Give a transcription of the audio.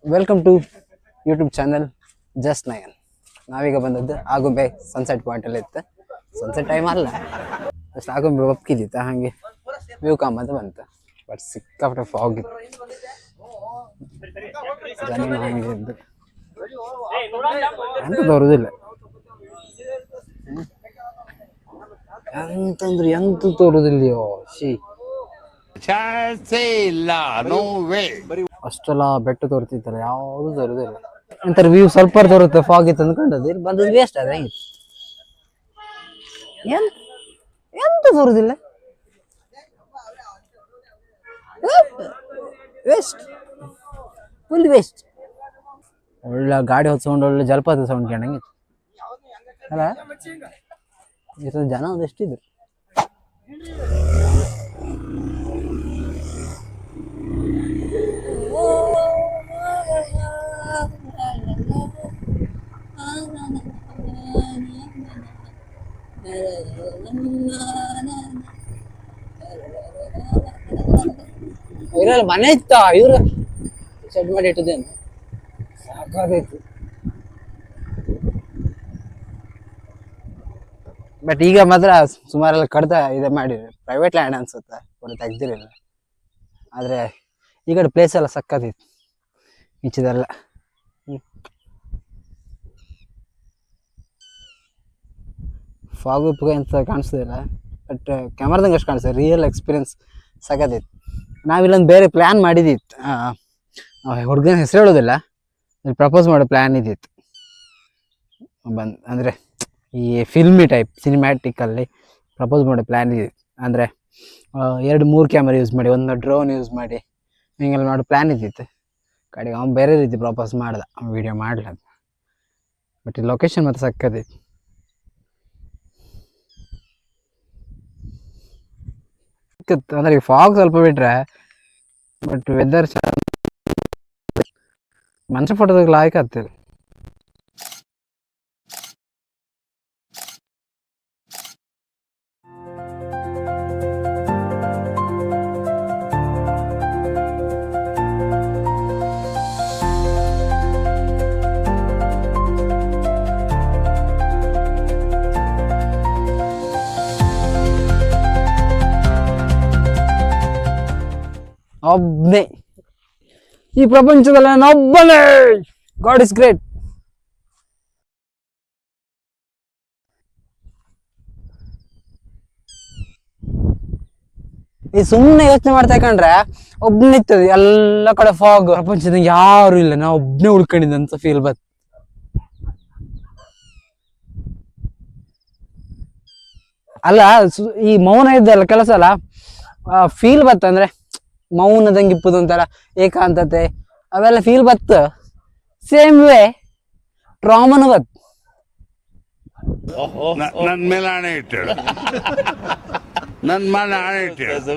Welcome to YouTube channel just Nayan. ನಾವೀಗ ಬಂದದ್ದು Agumbe sunset ಪಾಯಿಂಟಲ್ಲಿ ಇತ್ತು. ಸನ್ಸೆಟ್ ಟೈಮ್ ಅಲ್ಲ, ಅಷ್ಟು ಆಗುಂಬೆ ಒಪ್ಕಿದ್ದಿತ್ತು, ಹಾಗೆ ವ್ಯೂ ಕಾಮ್ ಅಂತ ಬಂತು. ಬಟ್ ಸಿಕ್ಕಾಪಟ್ಟೆ ಫಾಗ್ ಇತ್ತು, ಜನ ಹಂಗೆ ಇದ್ದು ಅಂತ ತೋರುದಿಲ್ಲ. ಎಂತಂದ್ರೆ ಎಂತ ತೋರುದಿಲ್ಲಯೋ ಶಿ, ಅಷ್ಟೆಲ್ಲ ಬೆಟ್ಟ ತೋರ್ತಿತ್ತಲ್ಲ, ಯಾವುದು ತೋರುದಿಲ್ಲ. ಒಂಥರ ವ್ಯೂ ಸ್ವಲ್ಪ ತೋರುತ್ತೆ, ಫಾಗ್ ಇತ್ತು ಅಂದ್ಕೊಂಡದ್ದು, ಇಲ್ಲಿ ಬಂದದ್ದು ವೇಸ್ಟ್ ಅದ. ಹೆಂಗೆ ಎಂತ ತೋರುದಿಲ್ಲ, ವೇಸ್ಟ್, ಫುಲ್ ವೇಸ್ಟ್. ಒಳ್ಳೆ ಗಾಡಿ ಹೊತ್ತು ಸೌಂಡ್, ಒಳ್ಳೆ ಜಲಪಾತ ಸೌಂಡ್ ಕೇಳಂಗೆ ಅಲ್ಲ. ಇಷ್ಟೊಂದು ಜನ ಒಂದೆಷ್ಟಿದ್ರು. ಇವರೆಲ್ಲ ಮನೆ ಇತ್ತ, ಇವ್ರು ಶೆಡ್ ಮಾಡಿ ಇಟ್ಟಿದ್ದೇನೆ, ಸಾಕಾಗೈತು. ಬಟ್ ಈಗ ಮಾತ್ರ ಸುಮಾರೆಲ್ಲ ಕಡ್ದ ಇದೆ ಮಾಡಿ, ಪ್ರೈವೇಟ್ ಲ್ಯಾಂಡ್ ಅನ್ಸುತ್ತೆ, ಪೂರ ತೆಗ್ದಿರಲಿಲ್ಲ. ಆದರೆ ಈ ಕಡೆ ಪ್ಲೇಸ್ ಎಲ್ಲ ಸಕ್ಕತ್ತಿತ್ತು, ಈಚಿದೆಲ್ಲ. ಫಾಗು ಪುಗ ಅಂತ ಕಾಣಿಸೋದಿಲ್ಲ, ಬಟ್ ಕ್ಯಾಮ್ರಾದಂಗೆ ಅಷ್ಟು ಕಾಣಿಸ್ತದೆ. Real experience ಸಕ್ಕತ್ತಿತ್ತು. ನಾವಿಲ್ಲೊಂದು ಬೇರೆ ಪ್ಲ್ಯಾನ್ ಮಾಡಿದ್ದಿತ್ತು, ಹುಡುಗನ ಹೆಸರು ಹೇಳೋದಿಲ್ಲ, ಪ್ರಪೋಸ್ ಮಾಡೋ ಪ್ಲ್ಯಾನ್ ಇದ್ದಿತ್ತು. ಅಂದರೆ ಈ ಫಿಲ್ಮಿ ಟೈಪ್ ಸಿನಿಮ್ಯಾಟಿಕಲ್ಲಿ ಪ್ರಪೋಸ್ ಮಾಡೋ ಪ್ಲ್ಯಾನ್ ಇದ್ದಿತ್ತು. ಅಂದರೆ 2-3 ಕ್ಯಾಮ್ರಾ ಯೂಸ್ ಮಾಡಿ, ಒಂದು ಡ್ರೋನ್ ಯೂಸ್ ಮಾಡಿ ಹಿಂಗೆಲ್ಲ ಮಾಡೋ ಪ್ಲ್ಯಾನ್ ಇದ್ದಿತ್ತು. ಕಡೆಗೆ ಅವ್ನು ಬೇರೆ ರೀತಿ ಪ್ರಪೋಸ್ ಮಾಡ್ದ, ಅವ್ನು ವೀಡಿಯೋ ಮಾಡಲ. ಬಟ್ ಈ ಲೊಕೇಶನ್ ಮತ್ತು ಸಕ್ಕತ್ತಿತ್ತು. ಅಂದರೆ ಈ ಫಾಗ್ ಸ್ವಲ್ಪ ಬಿಟ್ರೆ, ಬಟ್ ವೆದರ್ ಮನುಷ್ಯ ಫೋಟೋದಾಗ ಲಾಯ್ಕ್ ಆಗ್ತದೆ. ಒಬ್ಬನೇ ಈ ಪ್ರಪಂಚದಲ್ಲಿ, ನಾನು ಒಬ್ಬನೇ. God is great. ಈ ಸುಮ್ಮನೆ ಯೋಚನೆ ಮಾಡ್ತಾ ಕಂಡ್ರೆ ಒಬ್ಬನಿರ್ತದೆ, ಎಲ್ಲ ಕಡೆ ಫಾಗ್, ಪ್ರಪಂಚದ ಯಾರು ಇಲ್ಲ, ನಾ ಒಬ್ಬನೇ ಉಳ್ಕೊಂಡಿದ್ದೆ ಅಂತ ಫೀಲ್ ಬತ್. ಅಲ್ಲ, ಈ ಮೌನ ಇದ್ದಲ್ಲ ಕೆಲಸ ಅಲ್ಲ, ಫೀಲ್ ಬತ್ತಂದ್ರೆ ಮೌನದಂಗೆ ಇಪ್ಪದು ಒಂಥರ ಏಕಾಂತತೆ, ಅವೆಲ್ಲ ಫೀಲ್ ಬತ್ತು. ಸೇಮ್ ವೇ ಟ್ರಾಮನು ಬತ್. ನನ್ನ ಮೇಲೆ ಆಣೆ ಇಟ್ಟೇಳು, ನನ್ನ ಮೇಲೆ ಆಣೆ ಇಟ್ಟೇಳು.